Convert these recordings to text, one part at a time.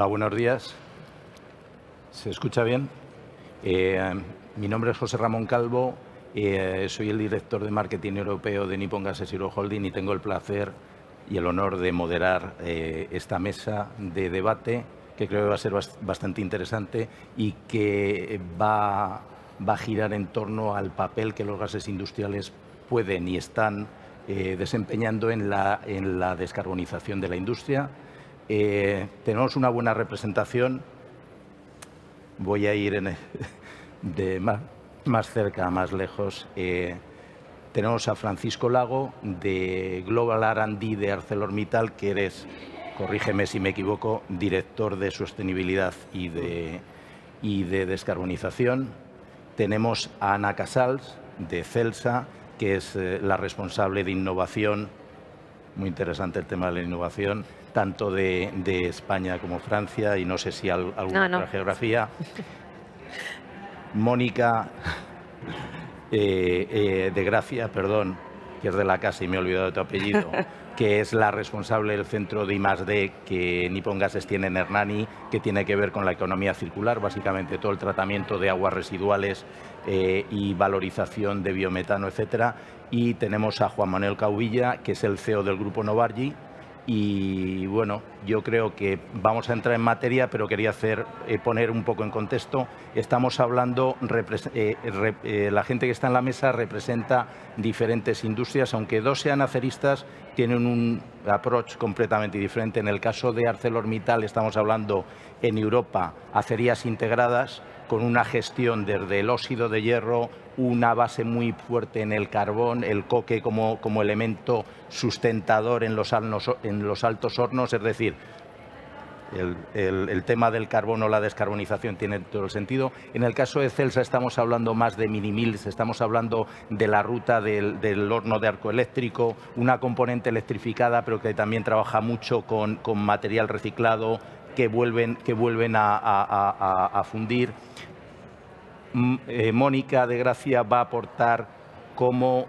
Hola, buenos días. ¿Se escucha bien? Mi nombre es José Ramón Calvo, soy el director de marketing europeo de Nippon Gas Zero Holding y tengo el placer y el honor de moderar esta mesa de debate que creo que va a ser bastante interesante y que va a girar en torno al papel que los gases industriales pueden y están desempeñando en la descarbonización de la industria. Tenemos una buena representación. Voy a ir de más cerca a más lejos. Tenemos a Francisco Lago, de Global R&D de ArcelorMittal, que eres, corrígeme si me equivoco, director de sostenibilidad y de descarbonización. Tenemos a Ana Casals, de Celsa, que es la responsable de innovación. Muy interesante el tema de la innovación, tanto de España como Francia, y no sé si alguna otra geografía. Mónica de Gracia, perdón, que es de la casa y me he olvidado de tu apellido, que es la responsable del centro de I+D que Nippon Gases tiene en Hernani, que tiene que ver con la economía circular, básicamente todo el tratamiento de aguas residuales y valorización de biometano, etcétera. Y tenemos a Juan Manuel Caubilla, que es el CEO del Grupo Novargy. Y bueno, yo creo que vamos a entrar en materia, pero quería poner un poco en contexto. Estamos hablando, la gente que está en la mesa representa diferentes industrias, aunque dos sean aceristas, tienen un approach completamente diferente. En el caso de ArcelorMittal estamos hablando en Europa acerías integradas, con una gestión desde el óxido de hierro, una base muy fuerte en el carbón, el coque como elemento sustentador en los altos hornos, es decir, el tema del carbono, la descarbonización tiene todo el sentido. En el caso de Celsa estamos hablando más de mini-mills, estamos hablando de la ruta del horno de arco eléctrico, una componente electrificada, pero que también trabaja mucho con material reciclado, que vuelven a fundir. Mónica de Gracia va a aportar cómo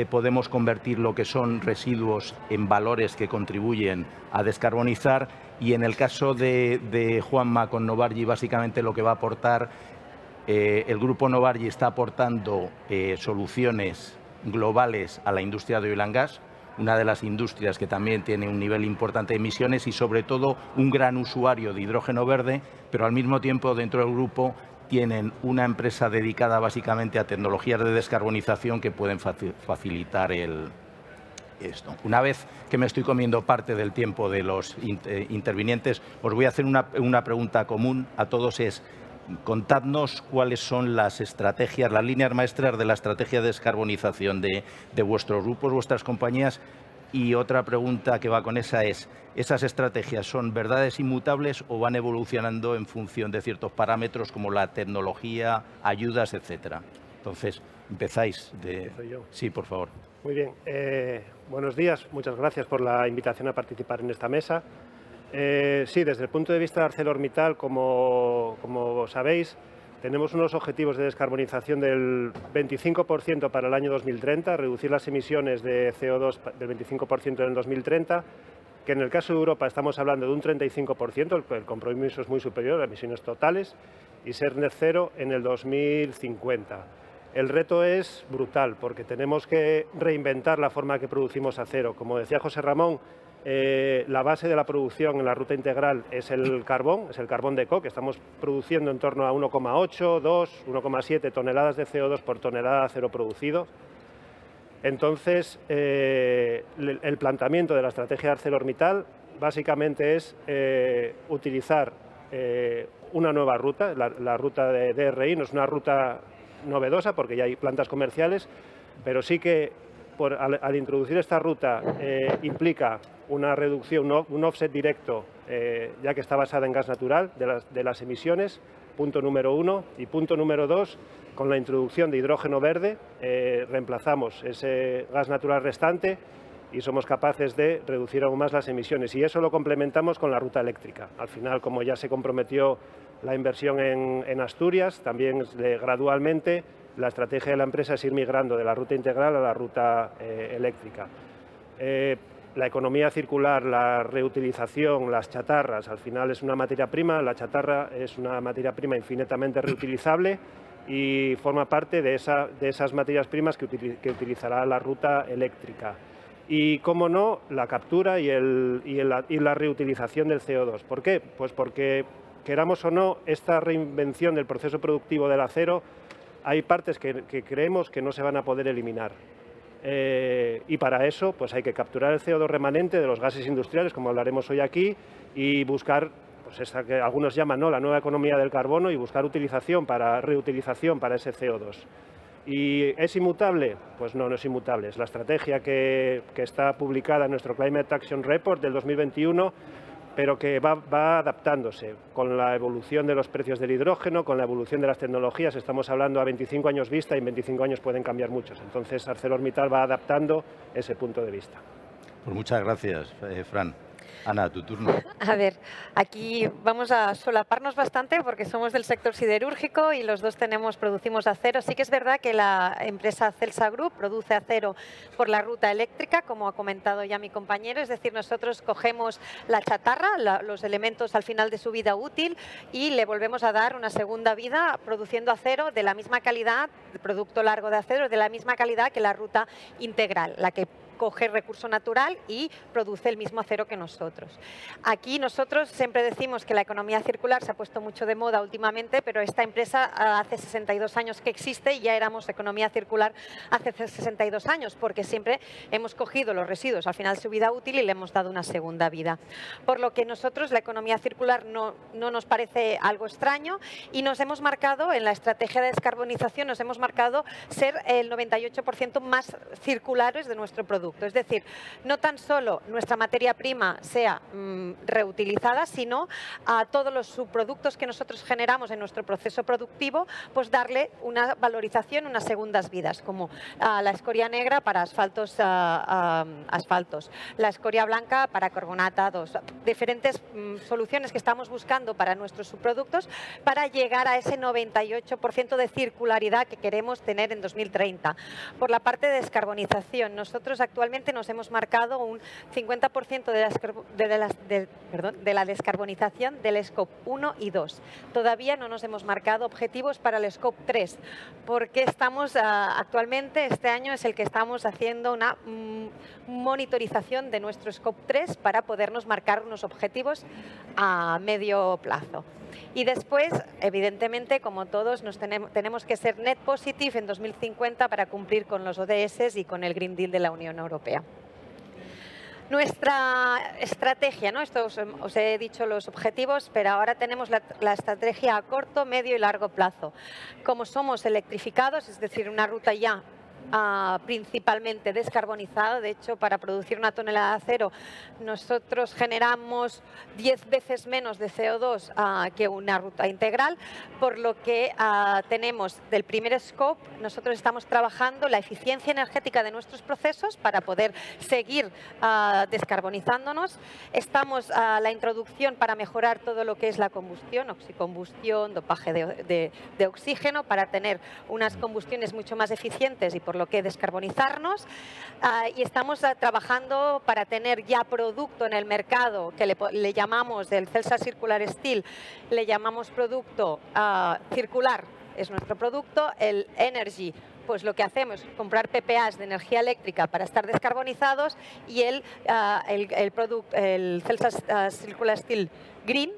podemos convertir lo que son residuos en valores que contribuyen a descarbonizar, y en el caso de Juanma con Novargy, básicamente lo que va a aportar, el Grupo Novargy está aportando soluciones globales a la industria de oil and gas, una de las industrias que también tiene un nivel importante de emisiones y sobre todo un gran usuario de hidrógeno verde, pero al mismo tiempo dentro del grupo tienen una empresa dedicada básicamente a tecnologías de descarbonización que pueden facilitar esto. Una vez que me estoy comiendo parte del tiempo de los intervinientes, os voy a hacer una pregunta común a todos, es: contadnos cuáles son las estrategias, las líneas maestras de la estrategia de descarbonización de vuestros grupos, vuestras compañías. Y otra pregunta que va con esa es: ¿esas estrategias son verdades inmutables o van evolucionando en función de ciertos parámetros como la tecnología, ayudas, etcétera? Entonces, empezáis. Soy yo. Sí, por favor. Muy bien. Buenos días. Muchas gracias por la invitación a participar en esta mesa. Sí, desde el punto de vista de ArcelorMittal, como sabéis, tenemos unos objetivos de descarbonización del 25% para el año 2030, reducir las emisiones de CO2 del 25% en el 2030, que en el caso de Europa estamos hablando de un 35%, el compromiso es muy superior a emisiones totales, y ser net cero en el 2050. El reto es brutal, porque tenemos que reinventar la forma que producimos acero. Como decía José Ramón, la base de la producción en la ruta integral es el carbón de coque. Estamos produciendo en torno a 1,8, 2, 1,7 toneladas de CO2 por tonelada de acero producido. Entonces, el planteamiento de la estrategia de ArcelorMittal básicamente es utilizar una nueva ruta. La ruta de DRI no es una ruta novedosa porque ya hay plantas comerciales, pero sí que al introducir esta ruta implica una reducción, un offset directo, ya que está basada en gas natural, de las emisiones, punto número 1. Y punto número 2, con la introducción de hidrógeno verde, reemplazamos ese gas natural restante y somos capaces de reducir aún más las emisiones. Y eso lo complementamos con la ruta eléctrica. Al final, como ya se comprometió la inversión en Asturias, también gradualmente la estrategia de la empresa es ir migrando de la ruta integral a la ruta eléctrica. La economía circular, la reutilización, las chatarras, al final es una materia prima, la chatarra es una materia prima infinitamente reutilizable y forma parte de esas materias primas que utilizará la ruta eléctrica. Y, cómo no, la captura y la reutilización del CO2. ¿Por qué? Pues porque, queramos o no, esta reinvención del proceso productivo del acero, hay partes que creemos que no se van a poder eliminar. Y para eso pues hay que capturar el CO2 remanente de los gases industriales, como hablaremos hoy aquí, y buscar pues esta que algunos llaman, ¿no?, la nueva economía del carbono, y buscar reutilización para ese CO2. ¿Y es inmutable? Pues no, no es inmutable. Es la estrategia que está publicada en nuestro Climate Action Report del 2021, pero que va adaptándose con la evolución de los precios del hidrógeno, con la evolución de las tecnologías. Estamos hablando a 25 años vista y en 25 años pueden cambiar muchos. Entonces, ArcelorMittal va adaptando ese punto de vista. Pues muchas gracias, Fran. Ana, tu turno. A ver, aquí vamos a solaparnos bastante porque somos del sector siderúrgico y los dos producimos acero. Sí que es verdad que la empresa Celsa Group produce acero por la ruta eléctrica, como ha comentado ya mi compañero. Es decir, nosotros cogemos la chatarra, los elementos al final de su vida útil, y le volvemos a dar una segunda vida produciendo acero de la misma calidad, producto largo de acero, de la misma calidad que la ruta integral, la que coge recurso natural y produce el mismo acero que nosotros. Aquí nosotros siempre decimos que la economía circular se ha puesto mucho de moda últimamente, pero esta empresa hace 62 años que existe y ya éramos economía circular hace 62 años, porque siempre hemos cogido los residuos al final de su vida útil y le hemos dado una segunda vida. Por lo que nosotros la economía circular no nos parece algo extraño, y nos hemos marcado en la estrategia de descarbonización, nos hemos marcado ser el 98% más circulares de nuestro producto. Es decir, no tan solo nuestra materia prima sea reutilizada, sino a todos los subproductos que nosotros generamos en nuestro proceso productivo, pues darle una valorización, unas segundas vidas, como la escoria negra para asfaltos, la escoria blanca para carbonatados, diferentes soluciones que estamos buscando para nuestros subproductos para llegar a ese 98% de circularidad que queremos tener en 2030. Por la parte de descarbonización, nosotros actualmente nos hemos marcado un 50% de la descarbonización del Scope 1 y 2. Todavía no nos hemos marcado objetivos para el Scope 3, porque estamos actualmente, este año es el que estamos haciendo una monitorización de nuestro Scope 3 para podernos marcar unos objetivos a medio plazo. Y después, evidentemente, como todos, tenemos que ser net positive en 2050 para cumplir con los ODS y con el Green Deal de la Unión Europea. Nuestra estrategia, ¿no? Esto os he dicho los objetivos, pero ahora tenemos la estrategia a corto, medio y largo plazo. Como somos electrificados, es decir, una ruta ya principalmente descarbonizado. De hecho, para producir una tonelada de acero nosotros generamos 10 veces menos de CO2 que una ruta integral, por lo que tenemos del primer scope, nosotros estamos trabajando la eficiencia energética de nuestros procesos para poder seguir descarbonizándonos. Estamos la introducción para mejorar todo lo que es la combustión, oxicombustión, dopaje de oxígeno, para tener unas combustiones mucho más eficientes y por lo que descarbonizarnos, y estamos trabajando para tener ya producto en el mercado que le llamamos del Celsa Circular Steel, le llamamos producto circular, es nuestro producto. El Energy, pues lo que hacemos es comprar PPAs de energía eléctrica para estar descarbonizados, y el Celsa Circular Steel Green,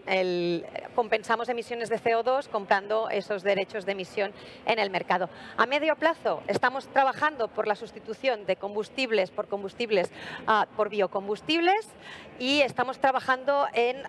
compensamos emisiones de CO2 comprando esos derechos de emisión en el mercado. A medio plazo estamos trabajando por la sustitución de combustibles por biocombustibles, y estamos trabajando en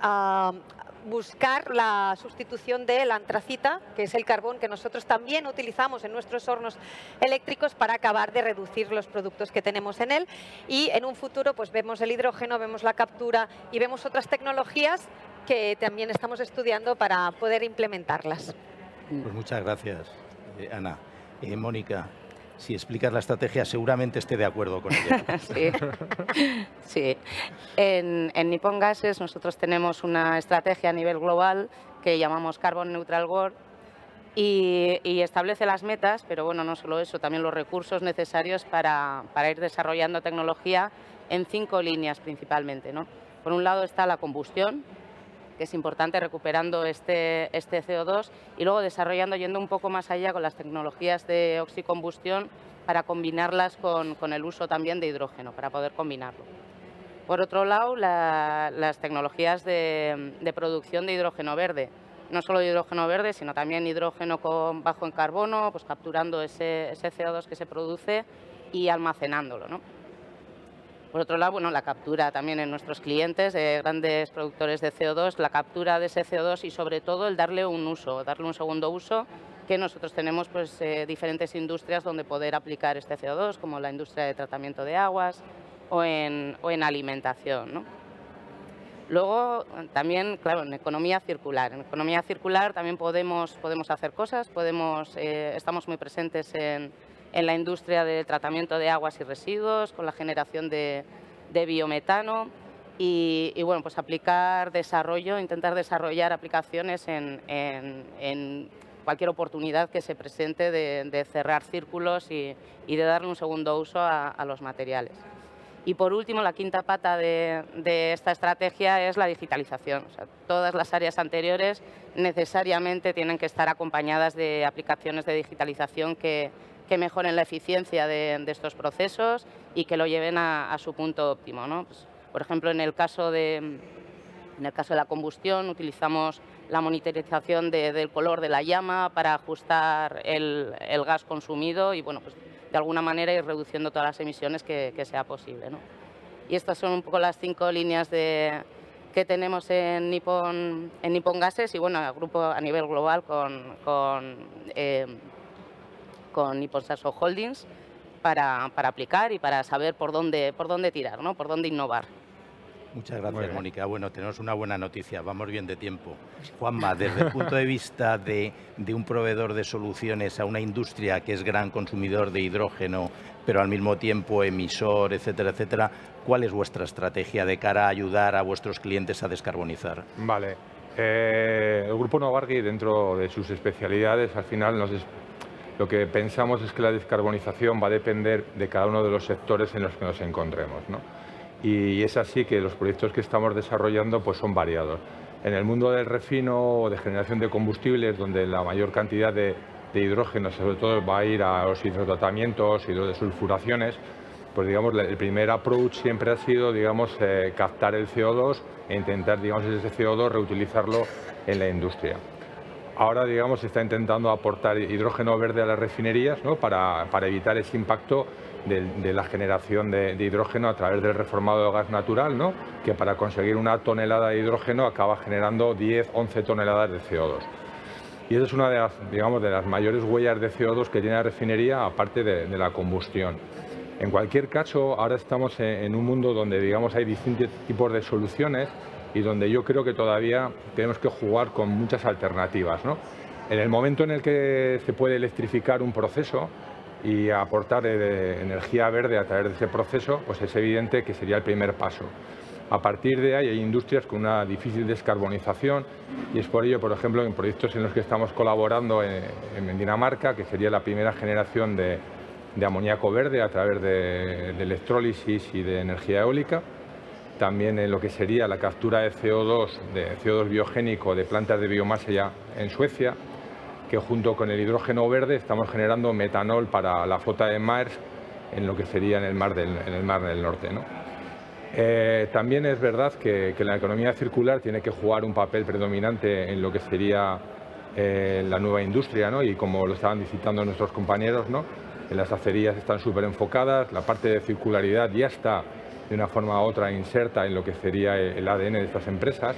buscar la sustitución de la antracita, que es el carbón que nosotros también utilizamos en nuestros hornos eléctricos, para acabar de reducir los productos que tenemos en él. Y en un futuro pues vemos el hidrógeno, vemos la captura y vemos otras tecnologías que también estamos estudiando para poder implementarlas. Pues muchas gracias, Ana. Mónica, si explicas la estrategia seguramente esté de acuerdo con ella. Sí. Sí. En Nippon Gases nosotros tenemos una estrategia a nivel global que llamamos Carbon Neutral World, y establece las metas, pero bueno, no solo eso, también los recursos necesarios para ir desarrollando tecnología en 5 líneas principalmente, ¿no? Por un lado está la combustión, que es importante, recuperando este CO2, y luego desarrollando, yendo un poco más allá con las tecnologías de oxicombustión para combinarlas con el uso también de hidrógeno, para poder combinarlo. Por otro lado, las tecnologías de producción de hidrógeno verde. No solo hidrógeno verde, sino también hidrógeno bajo en carbono, pues capturando ese CO2 que se produce y almacenándolo, ¿no? Por otro lado, bueno, la captura también en nuestros clientes, grandes productores de CO2, la captura de ese CO2 y sobre todo el darle un uso, darle un segundo uso, que nosotros tenemos pues, diferentes industrias donde poder aplicar este CO2, como la industria de tratamiento de aguas o en alimentación, ¿no? Luego, también, claro, en economía circular. En economía circular también podemos hacer cosas, estamos muy presentes en la industria de tratamiento de aguas y residuos, con la generación de biometano y bueno, pues intentar desarrollar aplicaciones en cualquier oportunidad que se presente de cerrar círculos y de darle un segundo uso a los materiales. Y por último, la quinta pata de esta estrategia es la digitalización. O sea, todas las áreas anteriores necesariamente tienen que estar acompañadas de aplicaciones de digitalización que mejoren la eficiencia de estos procesos y que lo lleven a su punto óptimo, ¿no? Pues, por ejemplo, en el caso de la combustión, utilizamos la monitorización del color de la llama para ajustar el gas consumido y, bueno, pues de alguna manera ir reduciendo todas las emisiones que sea posible, ¿no? Y estas son un poco las 5 líneas que tenemos en Nippon Gases y, bueno, el grupo a nivel global con Nippon Saso Holdings para aplicar y para saber por dónde tirar, ¿no? Por dónde innovar. Muchas gracias, Mónica. Bueno, tenemos una buena noticia, vamos bien de tiempo. Juanma, desde el punto de vista de un proveedor de soluciones a una industria que es gran consumidor de hidrógeno, pero al mismo tiempo emisor, etcétera, etcétera, ¿cuál es vuestra estrategia de cara a ayudar a vuestros clientes a descarbonizar? Vale. El Grupo Novargi, dentro de sus especialidades, al final lo que pensamos es que la descarbonización va a depender de cada uno de los sectores en los que nos encontremos, ¿no? Y es así que los proyectos que estamos desarrollando pues son variados. En el mundo del refino o de generación de combustibles, donde la mayor cantidad de hidrógeno sobre todo va a ir a los hidrotratamientos y los desulfuraciones, pues digamos el primer approach siempre ha sido captar el CO2 e intentar ese CO2 reutilizarlo en la industria. Ahora se está intentando aportar hidrógeno verde a las refinerías, ¿no? para evitar ese impacto de la generación de hidrógeno a través del reformado de gas natural, ¿no? Que para conseguir una tonelada de hidrógeno acaba generando 10-11 toneladas de CO2. Y esa es una de las mayores huellas de CO2 que tiene la refinería, aparte de la combustión. En cualquier caso, ahora estamos en un mundo donde hay distintos tipos de soluciones y donde yo creo que todavía tenemos que jugar con muchas alternativas, ¿no? En el momento en el que se puede electrificar un proceso y aportar energía verde a través de ese proceso, pues es evidente que sería el primer paso. A partir de ahí hay industrias con una difícil descarbonización y es por ello, por ejemplo, en proyectos en los que estamos colaborando en Dinamarca, que sería la primera generación de amoníaco verde a través de electrólisis y de energía eólica. También en lo que sería la captura de CO2 biogénico de plantas de biomasa ya en Suecia, que junto con el hidrógeno verde estamos generando metanol para la flota de Maersk en lo que sería en el Mar del Norte, ¿no? También es verdad que la economía circular tiene que jugar un papel predominante en lo que sería la nueva industria, ¿no? Y como lo estaban citando nuestros compañeros, ¿no? Las acerías están súper enfocadas, la parte de circularidad ya está de una forma u otra inserta en lo que sería el ADN de estas empresas,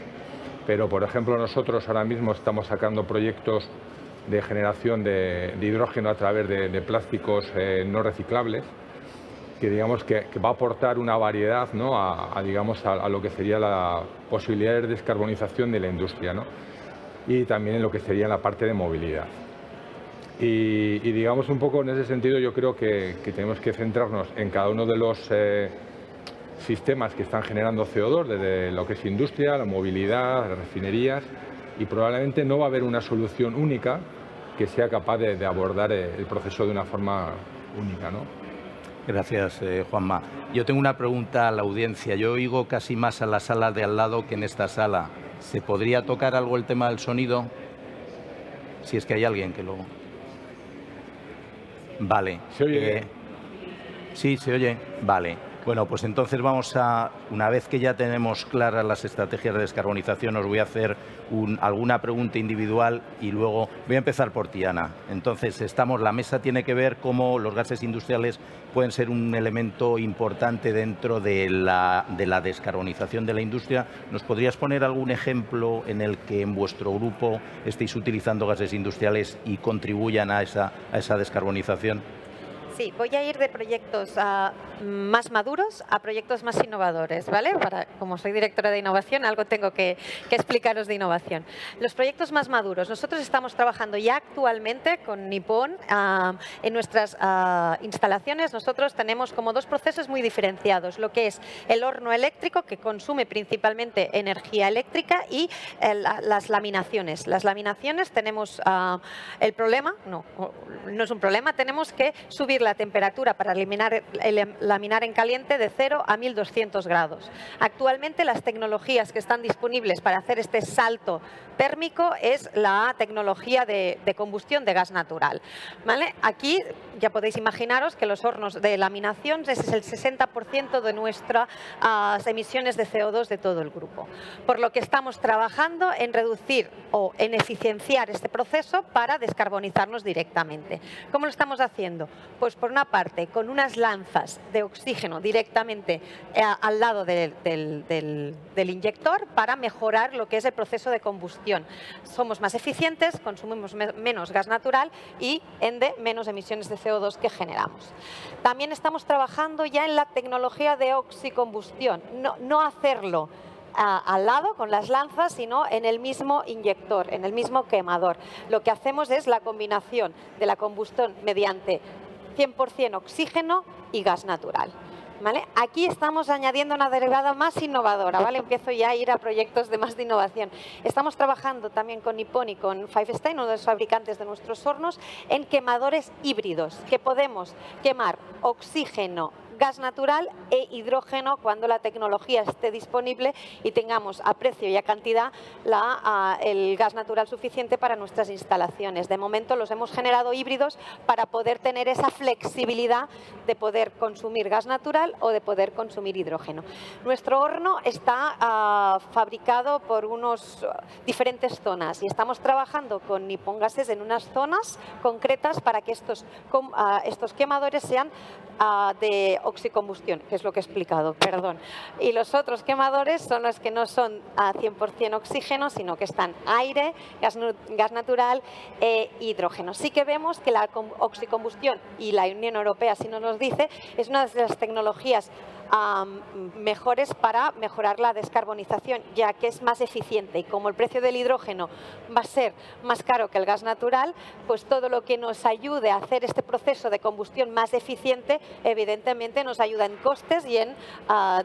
pero por ejemplo nosotros ahora mismo estamos sacando proyectos de generación de hidrógeno a través de plásticos no reciclables, que va a aportar una variedad, ¿no? a lo que sería la posibilidad de descarbonización de la industria, ¿no? Y también en lo que sería la parte de movilidad. Y digamos un poco en ese sentido yo creo que tenemos que centrarnos en cada uno de los sistemas que están generando CO2, desde lo que es industria, la movilidad, las refinerías, y probablemente no va a haber una solución única, que sea capaz de abordar el proceso de una forma única, ¿no? Gracias, Juanma. Yo tengo una pregunta a la audiencia. Yo oigo casi más a la sala de al lado que en esta sala. ¿Se podría tocar algo el tema del sonido? Si es que hay alguien que lo... Vale. ¿Se oye? Sí, se oye. Vale. Bueno, pues entonces vamos a, una vez que ya tenemos claras las estrategias de descarbonización, os voy a hacer alguna pregunta individual y luego voy a empezar por ti, Ana. Entonces, la mesa tiene que ver cómo los gases industriales pueden ser un elemento importante dentro de la descarbonización de la industria. ¿Nos podrías poner algún ejemplo en el que en vuestro grupo estéis utilizando gases industriales y contribuyan a esa descarbonización? Sí, voy a ir de proyectos más maduros a proyectos más innovadores, ¿vale? Como soy directora de innovación, algo tengo que explicaros de innovación. Los proyectos más maduros. Nosotros estamos trabajando ya actualmente con Nippon en nuestras instalaciones. Nosotros tenemos como dos procesos muy diferenciados, lo que es el horno eléctrico, que consume principalmente energía eléctrica, y las laminaciones. Las laminaciones tenemos el problema, no es un problema, tenemos que subir la temperatura para laminar en caliente de 0 a 1200 grados. Actualmente las tecnologías que están disponibles para hacer este salto térmico es la tecnología de combustión de gas natural, ¿vale? Aquí ya podéis imaginaros que los hornos de laminación ese es el 60% de nuestras emisiones de CO2 de todo el grupo. Por lo que estamos trabajando en reducir o en eficienciar este proceso para descarbonizarnos directamente. ¿Cómo lo estamos haciendo? Pues por una parte, con unas lanzas de oxígeno directamente al lado del inyector para mejorar lo que es el proceso de combustión. Somos más eficientes, consumimos menos gas natural y, ende, menos emisiones de CO2 que generamos. También estamos trabajando ya en la tecnología de oxicombustión, no hacerlo al lado con las lanzas, sino en el mismo inyector, en el mismo quemador. Lo que hacemos es la combinación de la combustión mediante 100% oxígeno y gas natural. ¿Vale? Aquí estamos añadiendo una derivada más innovadora, ¿vale? Empiezo ya a ir a proyectos de más de innovación. Estamos trabajando también con Nippon y con Firestone, uno de los fabricantes de nuestros hornos, en quemadores híbridos, que podemos quemar oxígeno, gas natural e hidrógeno cuando la tecnología esté disponible y tengamos a precio y a cantidad el gas natural suficiente para nuestras instalaciones. De momento los hemos generado híbridos para poder tener esa flexibilidad de poder consumir gas natural o de poder consumir hidrógeno. Nuestro horno está fabricado por unos diferentes zonas y estamos trabajando con Nippon Gases en unas zonas concretas para que estos quemadores sean de oxicombustión, que es lo que he explicado, perdón. Y los otros quemadores son los que no son a 100% oxígeno, sino que están aire, gas natural e hidrógeno. Sí que vemos que la oxicombustión, y la Unión Europea así nos lo dice, es una de las tecnologías mejores para mejorar la descarbonización, ya que es más eficiente, y como el precio del hidrógeno va a ser más caro que el gas natural, pues todo lo que nos ayude a hacer este proceso de combustión más eficiente, evidentemente nos ayuda en costes y en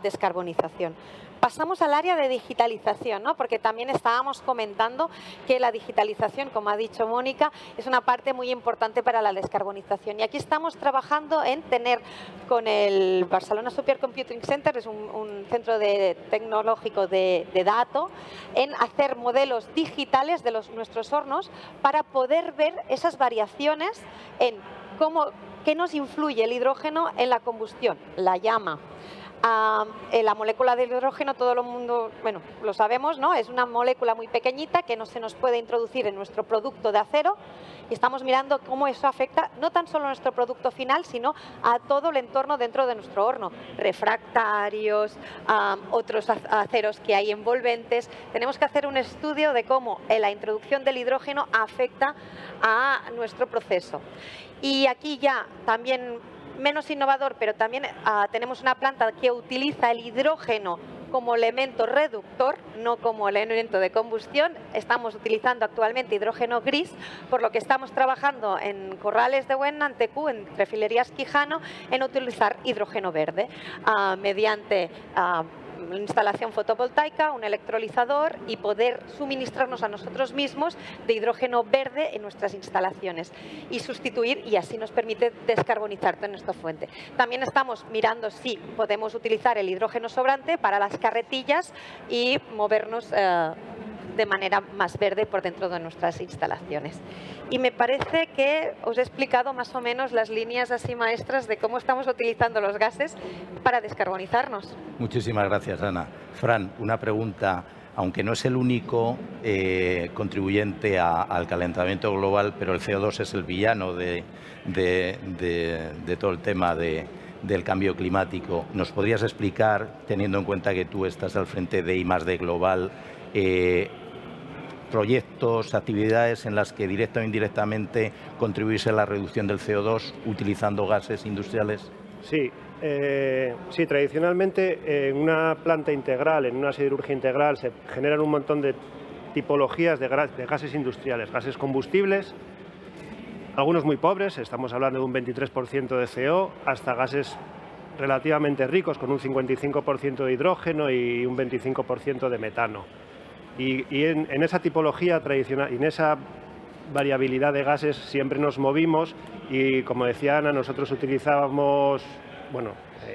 descarbonización. Pasamos al área de digitalización, ¿no? Porque también estábamos comentando que la digitalización, como ha dicho Mónica, es una parte muy importante para la descarbonización. Y aquí estamos trabajando en tener con el Barcelona Supercomputing Center, es un centro tecnológico de datos, en hacer modelos digitales de nuestros hornos para poder ver esas variaciones en qué nos influye el hidrógeno en la combustión, la llama. La molécula de hidrógeno, todo el mundo, bueno, lo sabemos, ¿no? Es una molécula muy pequeñita que no se nos puede introducir en nuestro producto de acero, y estamos mirando cómo eso afecta no tan solo a nuestro producto final, sino a todo el entorno dentro de nuestro horno, refractarios, otros aceros que hay envolventes. Tenemos que hacer un estudio de cómo la introducción del hidrógeno afecta a nuestro proceso. Y aquí ya también menos innovador, pero también tenemos una planta que utiliza el hidrógeno como elemento reductor, no como elemento de combustión. Estamos utilizando actualmente hidrógeno gris, por lo que estamos trabajando en Corrales de Buena, en Tecu, en Refinerías Quijano, en utilizar hidrógeno verde mediante instalación fotovoltaica, un electrolizador y poder suministrarnos a nosotros mismos de hidrógeno verde en nuestras instalaciones y sustituir, y así nos permite descarbonizar toda nuestra fuente. También estamos mirando si podemos utilizar el hidrógeno sobrante para las carretillas y movernos de manera más verde por dentro de nuestras instalaciones. Y me parece que os he explicado más o menos las líneas así maestras de cómo estamos utilizando los gases para descarbonizarnos. Muchísimas gracias, Ana. Fran, una pregunta. Aunque no es el único contribuyente al calentamiento global, pero el CO2 es el villano de todo el tema del cambio climático. ¿Nos podrías explicar, teniendo en cuenta que tú estás al frente de I+D Global, proyectos, actividades en las que directa o indirectamente contribuís a la reducción del CO2 utilizando gases industriales? Sí, tradicionalmente en una planta integral, en una siderurgia integral, se generan un montón de tipologías de gases industriales, gases combustibles, algunos muy pobres, estamos hablando de un 23% de CO, hasta gases relativamente ricos, con un 55% de hidrógeno y un 25% de metano. Y en esa tipología tradicional, en esa variabilidad de gases siempre nos movimos y, como decía Ana, nosotros utilizábamos, bueno,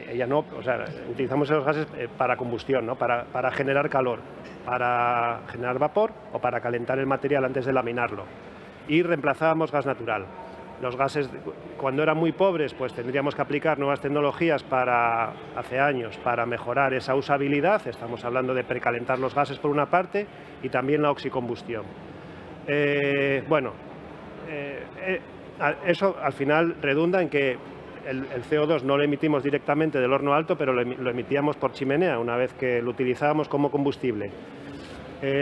ella no, o sea, utilizamos esos gases para combustión, ¿no? Para generar calor, para generar vapor o para calentar el material antes de laminarlo. Y reemplazábamos gas natural. Los gases, cuando eran muy pobres, pues tendríamos que aplicar nuevas tecnologías hace años para mejorar esa usabilidad. Estamos hablando de precalentar los gases por una parte y también la oxicombustión. Eso al final redunda en que el CO2 no lo emitimos directamente del horno alto, pero lo emitíamos por chimenea una vez que lo utilizábamos como combustible.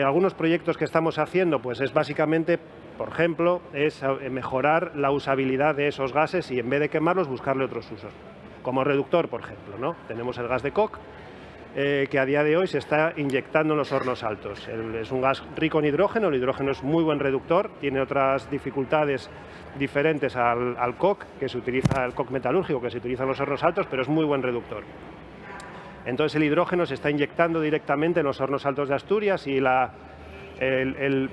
Algunos proyectos que estamos haciendo pues es básicamente, por ejemplo, es mejorar la usabilidad de esos gases y en vez de quemarlos buscarle otros usos. Como reductor, por ejemplo, ¿no? Tenemos el gas de coke, que a día de hoy se está inyectando en los hornos altos. Es un gas rico en hidrógeno, el hidrógeno es muy buen reductor, tiene otras dificultades diferentes al coke, que se utiliza, el coke metalúrgico, que se utiliza en los hornos altos, pero es muy buen reductor. Entonces el hidrógeno se está inyectando directamente en los hornos altos de Asturias y el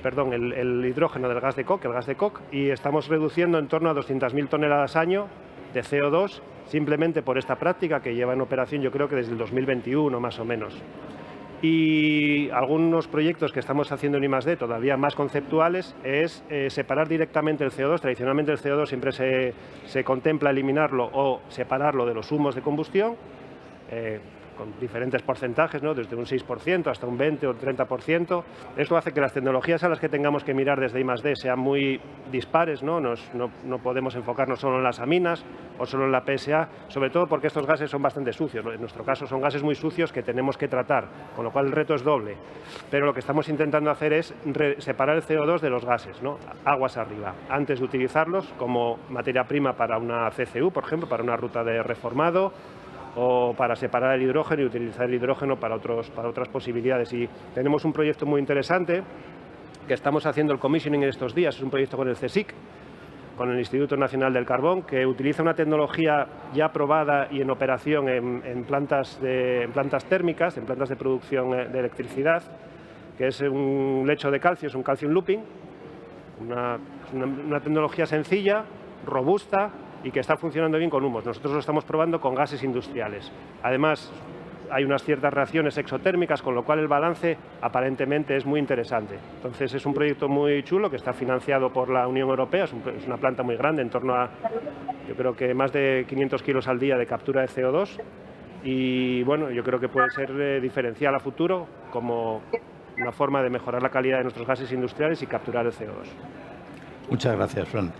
hidrógeno del gas de coke, y estamos reduciendo en torno a 200.000 toneladas año de CO2 simplemente por esta práctica que lleva en operación yo creo que desde el 2021 más o menos. Y algunos proyectos que estamos haciendo en I+D todavía más conceptuales es separar directamente el CO2. Tradicionalmente el CO2 siempre se contempla eliminarlo o separarlo de los humos de combustión, con diferentes porcentajes, ¿no? Desde un 6% hasta un 20 o 30%. Esto hace que las tecnologías a las que tengamos que mirar desde I+D sean muy dispares, ¿no? No podemos enfocarnos solo en las aminas o solo en la PSA, sobre todo porque estos gases son bastante sucios. En nuestro caso son gases muy sucios que tenemos que tratar, con lo cual el reto es doble. Pero lo que estamos intentando hacer es separar el CO2 de los gases, ¿no? Aguas arriba, antes de utilizarlos como materia prima para una CCU, por ejemplo, para una ruta de reformado, o para separar el hidrógeno y utilizar el hidrógeno para otras posibilidades. Y tenemos un proyecto muy interesante que estamos haciendo el commissioning en estos días, es un proyecto con el CSIC, con el Instituto Nacional del Carbón, que utiliza una tecnología ya probada y en operación en plantas térmicas, en plantas de producción de electricidad, que es un lecho de calcio, es un calcium looping, una tecnología sencilla, robusta, y que está funcionando bien con humos. Nosotros lo estamos probando con gases industriales. Además, hay unas ciertas reacciones exotérmicas, con lo cual el balance aparentemente es muy interesante. Entonces, es un proyecto muy chulo que está financiado por la Unión Europea. Es una planta muy grande, en torno a, yo creo que más de 500 kilos al día de captura de CO2. Y bueno, yo creo que puede ser diferencial a futuro como una forma de mejorar la calidad de nuestros gases industriales y capturar el CO2. Muchas gracias, Fran.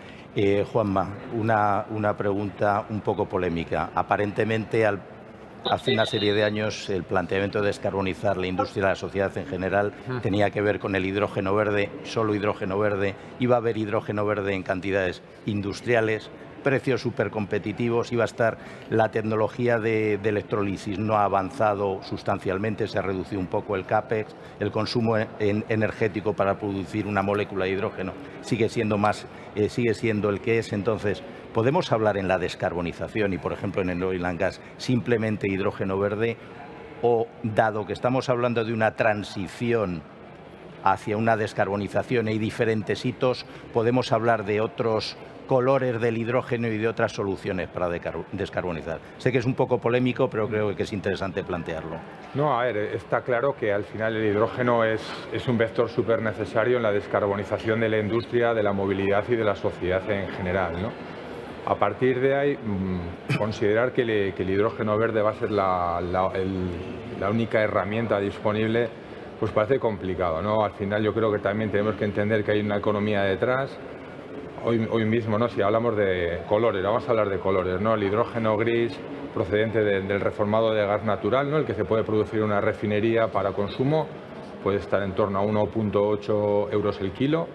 Juanma, una pregunta un poco polémica. Aparentemente, hace una serie de años, el planteamiento de descarbonizar la industria y la sociedad en general tenía que ver con el hidrógeno verde, solo hidrógeno verde. Iba a haber hidrógeno verde en cantidades industriales, precios súper competitivos, iba a estar la tecnología de electrólisis, no ha avanzado sustancialmente, se ha reducido un poco el CAPEX, el consumo energético para producir una molécula de hidrógeno sigue siendo el que es. Entonces, ¿podemos hablar en la descarbonización y, por ejemplo, en el oil and gas, simplemente hidrógeno verde? o dado que estamos hablando de una transición hacia una descarbonización, hay diferentes hitos, podemos hablar de otros colores del hidrógeno y de otras soluciones para descarbonizar? Sé que es un poco polémico, pero creo que es interesante plantearlo. No, a ver, está claro que al final el hidrógeno es un vector súper necesario en la descarbonización de la industria, de la movilidad y de la sociedad en general, ¿no? A partir de ahí, considerar que el hidrógeno verde va a ser la única herramienta disponible, pues parece complicado, ¿no? Al final yo creo que también tenemos que entender que hay una economía detrás. Hoy mismo, ¿no? Si hablamos de colores, vamos a hablar de colores, ¿no? El hidrógeno gris procedente del reformado de gas natural, ¿no? El que se puede producir en una refinería para consumo, puede estar en torno a 1,8 euros el kilo.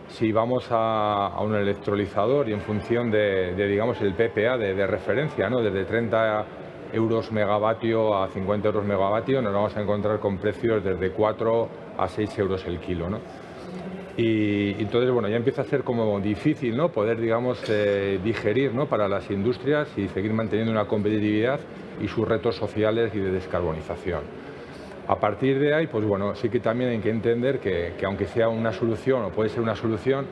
Si vamos a un electrolizador y en función de digamos, el PPA de referencia, ¿no? Desde 30 euros megavatio a 50 euros megavatio, nos vamos a encontrar con precios desde 4 a 6 euros el kilo, ¿no? Y entonces, bueno, ya empieza a ser como difícil, ¿no? Poder, digamos, digerir, ¿no? Para las industrias y seguir manteniendo una competitividad y sus retos sociales y de descarbonización. A partir de ahí, pues bueno, sí que también hay que entender que aunque sea una solución o puede ser una solución,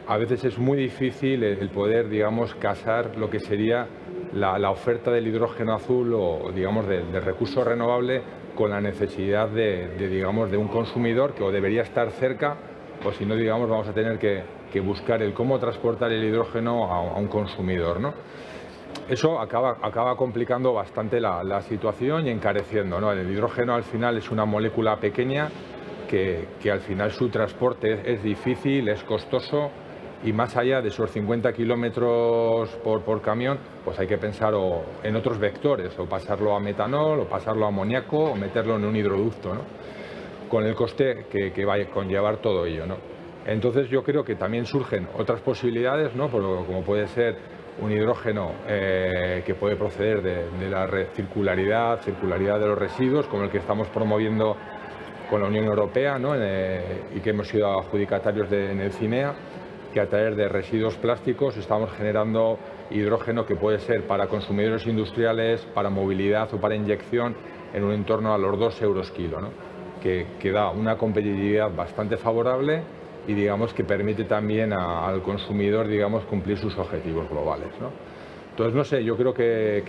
a veces es muy difícil el poder, digamos, casar lo que sería la oferta del hidrógeno azul o, digamos, del recurso renovable con la necesidad digamos, de un consumidor que o debería estar cerca, o si no, digamos, vamos a tener que buscar el cómo transportar el hidrógeno a un consumidor, ¿no? Eso acaba complicando bastante la situación y encareciendo, ¿no? El hidrógeno al final es una molécula pequeña que al final su transporte es difícil, es costoso, y más allá de esos 50 kilómetros por camión, pues hay que pensar en otros vectores, o pasarlo a metanol, o pasarlo a amoníaco, o meterlo en un hidroducto, ¿no? Con el coste que va a conllevar todo ello, ¿no? Entonces yo creo que también surgen otras posibilidades, ¿no? Como puede ser un hidrógeno que puede proceder de la circularidad de los residuos, como el que estamos promoviendo con la Unión Europea, ¿no? Y que hemos sido adjudicatarios en el CINEA, que a través de residuos plásticos estamos generando hidrógeno que puede ser para consumidores industriales, para movilidad o para inyección en un entorno a los 2 euros kilo, ¿no? Que da una competitividad bastante favorable y, digamos, que permite también al consumidor, digamos, cumplir sus objetivos globales, ¿no? Entonces, no sé, yo creo que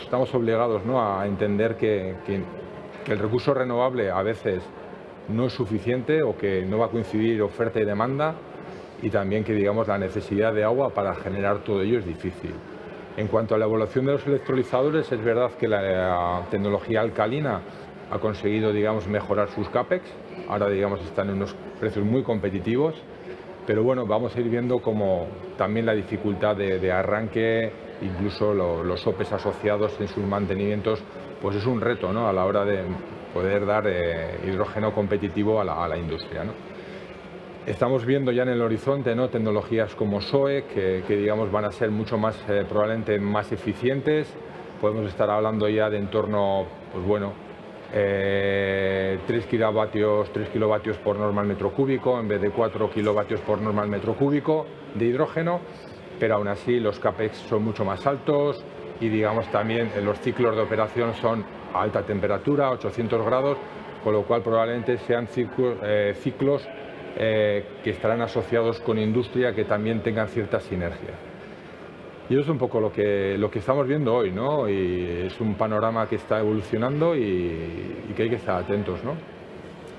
estamos obligados, ¿no? A entender que el recurso renovable a veces no es suficiente o que no va a coincidir oferta y demanda, y también que, digamos, la necesidad de agua para generar todo ello es difícil. En cuanto a la evolución de los electrolizadores, es verdad que la tecnología alcalina ha conseguido, digamos, mejorar sus CAPEX. Ahora, digamos, están en unos precios muy competitivos, pero bueno, vamos a ir viendo como también la dificultad de arranque, incluso los OPEs asociados en sus mantenimientos, pues es un reto, ¿no? A la hora de poder dar hidrógeno competitivo a la industria, ¿no? Estamos viendo ya en el horizonte, ¿no? Tecnologías como SOE que digamos, van a ser mucho más, probablemente más eficientes. Podemos estar hablando ya de en torno, pues bueno, 3 kilovatios por normal metro cúbico en vez de 4 kilovatios por normal metro cúbico de hidrógeno, pero aún así los CAPEX son mucho más altos y, digamos, también los ciclos de operación son a alta temperatura, 800 grados, con lo cual probablemente sean ciclos que estarán asociados con industria que también tengan cierta sinergia. Y eso es un poco lo que estamos viendo hoy, ¿no? Y es un panorama que está evolucionando y que hay que estar atentos, ¿no?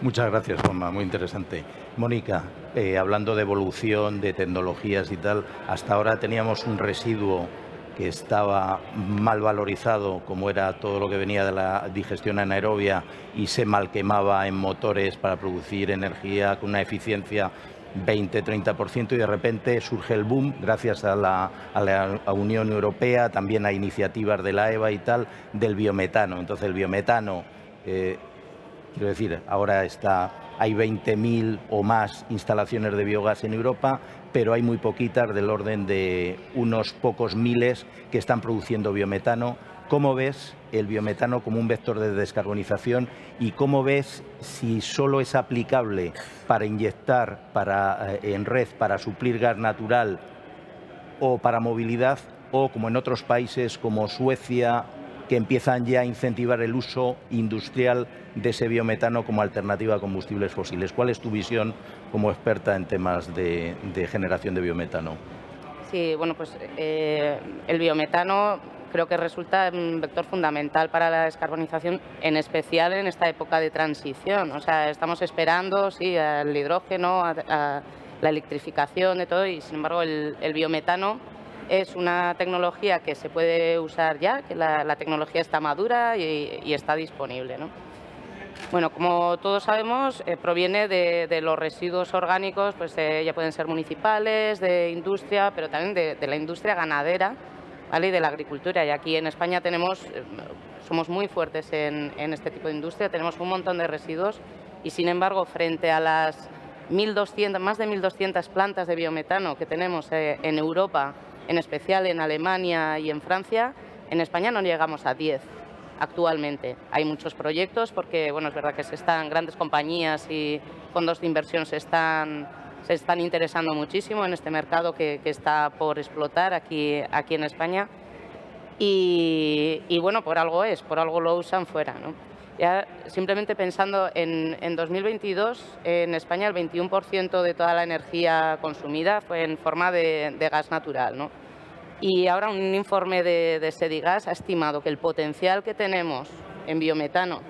Muchas gracias, Juanma, muy interesante. Mónica, hablando de evolución, de tecnologías y tal, hasta ahora teníamos un residuo que estaba mal valorizado, como era todo lo que venía de la digestión anaerobia y se mal quemaba en motores para producir energía con una eficiencia 20-30%, y de repente surge el boom gracias a la Unión Europea, también a iniciativas de la EVA y tal, del biometano. Entonces el biometano, quiero decir, ahora hay 20.000 o más instalaciones de biogás en Europa, pero hay muy poquitas, del orden de unos pocos miles, que están produciendo biometano. ¿Cómo ves el biometano como un vector de descarbonización y cómo ves si solo es aplicable para inyectar en red para suplir gas natural o para movilidad, o como en otros países como Suecia que empiezan ya a incentivar el uso industrial de ese biometano como alternativa a combustibles fósiles. ¿Cuál es tu visión como experta en temas de generación de biometano? Sí, bueno, pues el biometano creo que resulta un vector fundamental para la descarbonización, en especial en esta época de transición. O sea, estamos esperando, sí, al hidrógeno, a la electrificación de todo, y sin embargo el biometano es una tecnología que se puede usar ya, que la tecnología está madura y está disponible, ¿no? Bueno, como todos sabemos, proviene de los residuos orgánicos, pues ya pueden ser municipales, de industria, pero también de la industria ganadera, ¿vale? Y de la agricultura. Y aquí en España somos muy fuertes en este tipo de industria, tenemos un montón de residuos y, sin embargo, frente a las más de 1.200 plantas de biometano que tenemos en Europa, en especial en Alemania y en Francia, en España no llegamos a 10 actualmente. Hay muchos proyectos porque, bueno, es verdad que grandes compañías y fondos de inversión se están interesando muchísimo en este mercado que está por explotar aquí en España. Y bueno, por algo lo usan fuera, ¿no? Ya simplemente pensando en 2022, en España el 21% de toda la energía consumida fue en forma de gas natural, ¿no? Y ahora un informe de Sedigas ha estimado que el potencial que tenemos en biometano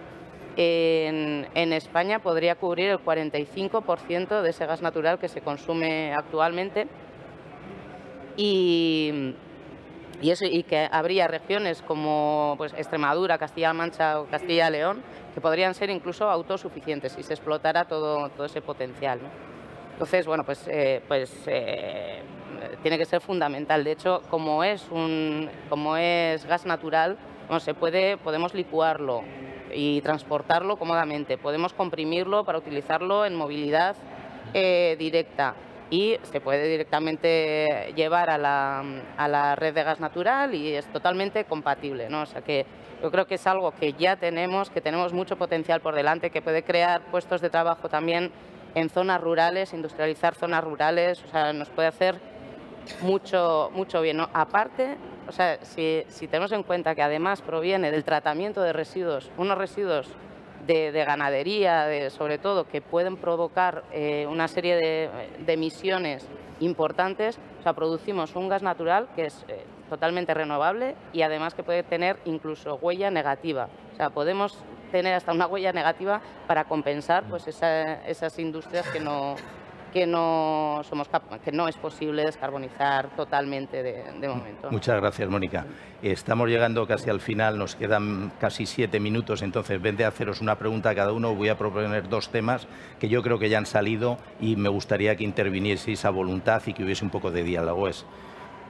en España podría cubrir el 45% de ese gas natural que se consume actualmente. Y que habría regiones como pues, Extremadura, Castilla-La Mancha o Castilla-León que podrían ser incluso autosuficientes si se explotara todo ese potencial, ¿no? Entonces, bueno, tiene que ser fundamental. De hecho, como es gas natural, podemos licuarlo y transportarlo cómodamente. Podemos comprimirlo para utilizarlo en movilidad directa. Y se puede directamente llevar a la red de gas natural y es totalmente compatible, ¿no? O sea que yo creo que es algo que ya tenemos, que tenemos mucho potencial por delante, que puede crear puestos de trabajo también en zonas rurales, industrializar zonas rurales, o sea, nos puede hacer mucho bien, ¿no? Aparte, o sea, si tenemos en cuenta que además proviene del tratamiento de residuos, unos residuos de ganadería, sobre todo, que pueden provocar una serie de emisiones importantes. O sea, producimos un gas natural que es totalmente renovable y además que puede tener incluso huella negativa. O sea, podemos tener hasta una huella negativa para compensar pues, esas industrias que no es posible descarbonizar totalmente de momento. Muchas gracias, Mónica. Estamos llegando casi al final, nos quedan casi 7 minutos, entonces en vez de haceros una pregunta a cada uno, voy a proponer 2 temas que yo creo que ya han salido y me gustaría que intervinieseis a voluntad y que hubiese un poco de diálogo. Es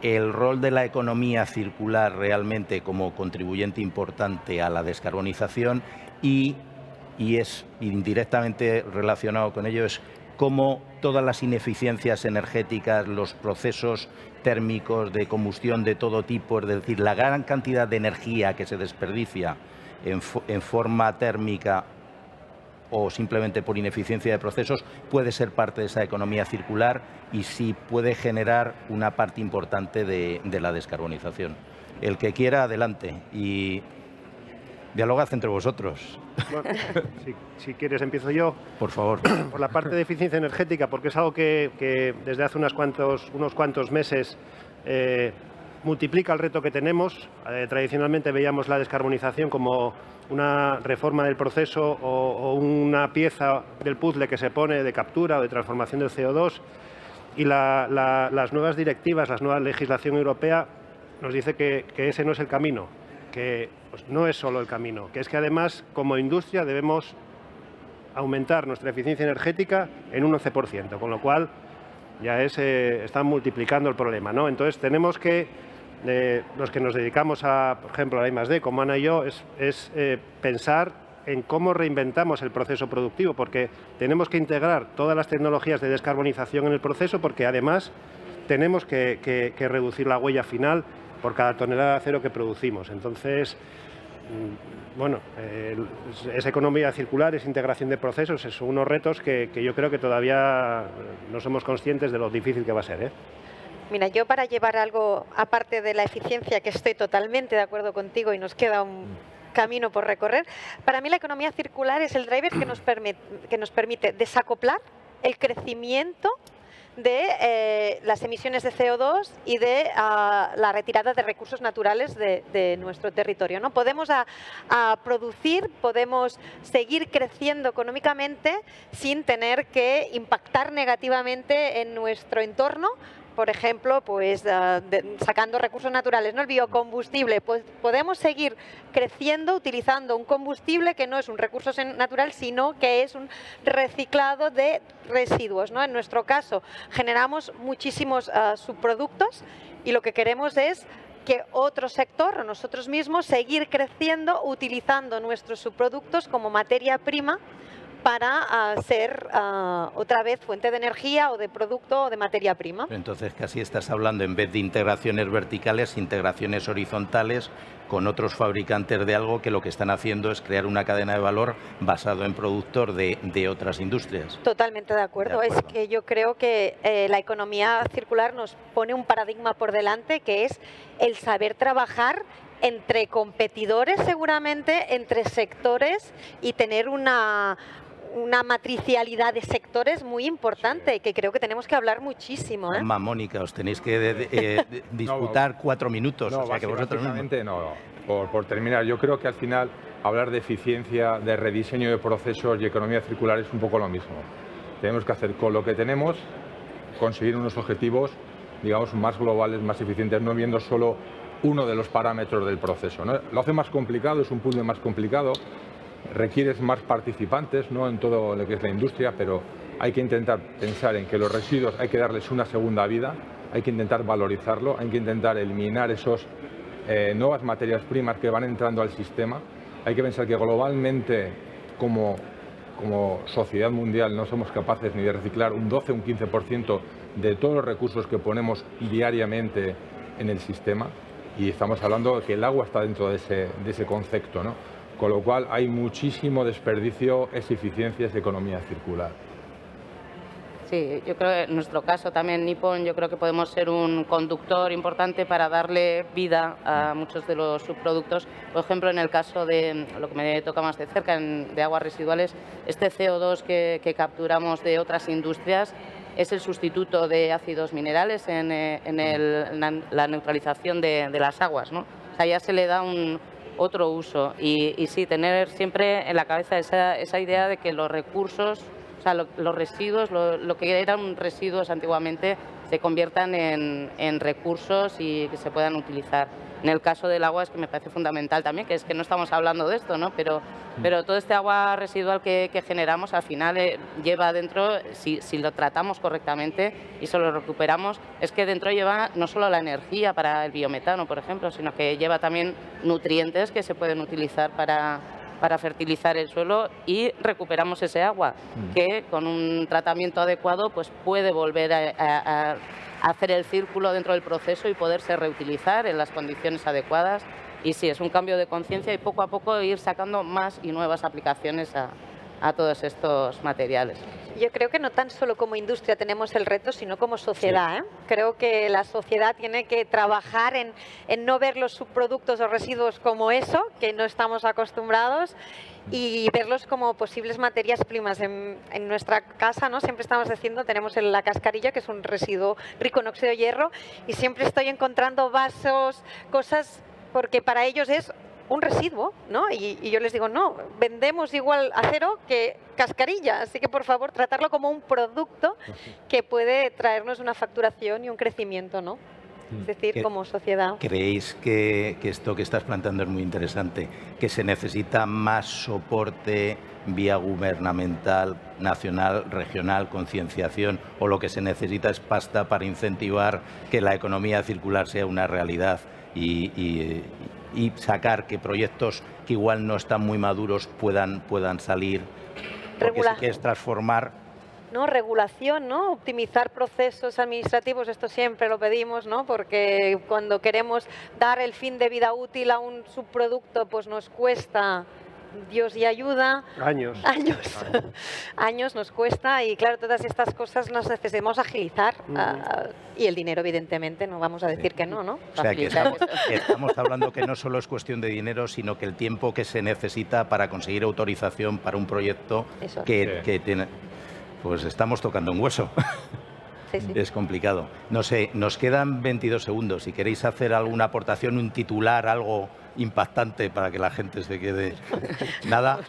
el rol de la economía circular realmente como contribuyente importante a la descarbonización y es indirectamente relacionado con ello, es cómo todas las ineficiencias energéticas, los procesos térmicos de combustión de todo tipo, es decir, la gran cantidad de energía que se desperdicia en forma térmica o simplemente por ineficiencia de procesos, puede ser parte de esa economía circular y sí puede generar una parte importante de la descarbonización. El que quiera, adelante. Y dialogad entre vosotros. Bueno, si quieres empiezo yo. Por favor. Por la parte de eficiencia energética, porque es algo que desde hace unos cuantos meses multiplica el reto que tenemos. Tradicionalmente veíamos la descarbonización como una reforma del proceso o una pieza del puzzle que se pone de captura o de transformación del CO2 y las nuevas directivas, la nueva legislación europea nos dice que ese no es el camino, que pues, no es solo el camino, que es que además como industria debemos aumentar nuestra eficiencia energética en un 11%, con lo cual ya están multiplicando el problema, ¿no? Entonces tenemos que, los que nos dedicamos por ejemplo, a la I+D, como Ana y yo, es pensar en cómo reinventamos el proceso productivo, porque tenemos que integrar todas las tecnologías de descarbonización en el proceso, porque además tenemos que reducir la huella final por cada tonelada de acero que producimos. Entonces, bueno, es economía circular, es integración de procesos, son unos retos que yo creo que todavía no somos conscientes de lo difícil que va a ser, ¿eh? Mira, yo para llevar algo aparte de la eficiencia, que estoy totalmente de acuerdo contigo y nos queda un camino por recorrer, para mí la economía circular es el driver que nos permite desacoplar el crecimiento de las emisiones de CO2 y de la retirada de recursos naturales de nuestro territorio, ¿no? Podemos producir, podemos seguir creciendo económicamente sin tener que impactar negativamente en nuestro entorno. Por ejemplo, pues sacando recursos naturales, ¿no? El biocombustible, pues podemos seguir creciendo utilizando un combustible que no es un recurso natural, sino que es un reciclado de residuos, ¿no? En nuestro caso, generamos muchísimos subproductos y lo que queremos es que otro sector o nosotros mismos seguir creciendo utilizando nuestros subproductos como materia prima para ser otra vez fuente de energía o de producto o de materia prima. Entonces casi estás hablando, en vez de integraciones verticales, integraciones horizontales con otros fabricantes de algo que lo que están haciendo es crear una cadena de valor basado en productos de otras industrias. Totalmente de acuerdo. Es que yo creo que la economía circular nos pone un paradigma por delante, que es el saber trabajar entre competidores, seguramente, entre sectores, y tener una matricialidad de sectores muy importante, que creo que tenemos que hablar muchísimo. Mamá, Mónica, os tenéis que disputar 4 minutos. No, o sea que vosotros no. Por terminar, yo creo que al final hablar de eficiencia, de rediseño de procesos y economía circular es un poco lo mismo. Tenemos que hacer con lo que tenemos, conseguir unos objetivos, digamos, más globales, más eficientes, no viendo solo uno de los parámetros del proceso, ¿no? Lo hace más complicado, es un puzzle más complicado, requieres más participantes, ¿no?, en todo lo que es la industria, pero hay que intentar pensar en que los residuos hay que darles una segunda vida, hay que intentar valorizarlo, hay que intentar eliminar esas nuevas materias primas que van entrando al sistema. Hay que pensar que globalmente, como sociedad mundial, no somos capaces ni de reciclar un 12 o un 15% de todos los recursos que ponemos diariamente en el sistema. Y estamos hablando de que el agua está dentro de ese concepto, ¿no? Con lo cual hay muchísimo desperdicio, es eficiencia, es economía circular. Sí, yo creo que en nuestro caso también Nippon, yo creo que podemos ser un conductor importante para darle vida a muchos de los subproductos. Por ejemplo, en el caso de lo que me toca más de cerca, de aguas residuales, este CO2 que capturamos de otras industrias es el sustituto de ácidos minerales en la neutralización de las aguas, ¿no? O sea, ya se le da otro uso y sí, tener siempre en la cabeza esa idea de que los recursos, o sea, los residuos, lo que eran residuos antiguamente, se conviertan en recursos y que se puedan utilizar. En el caso del agua es que me parece fundamental también, que es que no estamos hablando de esto, ¿no? Pero todo este agua residual que generamos al final lleva dentro, si lo tratamos correctamente y se lo recuperamos, es que dentro lleva no solo la energía para el biometano, por ejemplo, sino que lleva también nutrientes que se pueden utilizar para fertilizar el suelo y recuperamos ese agua que con un tratamiento adecuado pues puede volver a hacer el círculo dentro del proceso y poderse reutilizar en las condiciones adecuadas. Y sí, es un cambio de conciencia y poco a poco ir sacando más y nuevas aplicaciones a todos estos materiales. Yo creo que no tan solo como industria tenemos el reto, sino como sociedad, ¿eh? Creo que la sociedad tiene que trabajar en no ver los subproductos o residuos como eso, que no estamos acostumbrados, y verlos como posibles materias primas. En nuestra casa, ¿no?, siempre estamos diciendo, tenemos la cascarilla, que es un residuo rico en óxido de hierro, y siempre estoy encontrando vasos, cosas, porque para ellos es un residuo, ¿no? Y yo les digo, no, vendemos igual acero que cascarilla, así que por favor tratarlo como un producto que puede traernos una facturación y un crecimiento, ¿no? Es decir, como sociedad. ¿Creéis que esto que estás planteando es muy interesante, que se necesita más soporte vía gubernamental, nacional, regional, concienciación, o lo que se necesita es pasta para incentivar que la economía circular sea una realidad y sacar que proyectos que igual no están muy maduros puedan salir? Porque si quieres transformar... ¿No? Regulación, ¿no? Optimizar procesos administrativos, esto siempre lo pedimos, ¿no? Porque cuando queremos dar el fin de vida útil a un subproducto, pues nos cuesta Dios y ayuda. Años. Años nos cuesta y claro, todas estas cosas las necesitamos agilizar y el dinero evidentemente, no vamos a decir que no, ¿no? O sea, que Facilitar estamos hablando que no solo es cuestión de dinero, sino que el tiempo que se necesita para conseguir autorización para un proyecto Eso. que tiene... Pues estamos tocando un hueso. Sí, sí. Es complicado. No sé, nos quedan 22 segundos. Si queréis hacer alguna aportación, un titular, algo impactante para que la gente se quede... Nada.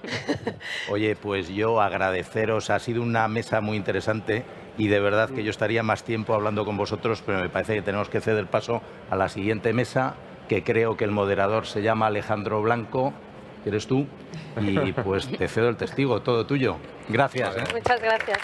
Oye, pues yo agradeceros. Ha sido una mesa muy interesante y de verdad que yo estaría más tiempo hablando con vosotros, pero me parece que tenemos que ceder paso a la siguiente mesa, que creo que el moderador se llama Alejandro Blanco, que eres tú, y pues te cedo el testigo, todo tuyo. Gracias. Muchas gracias.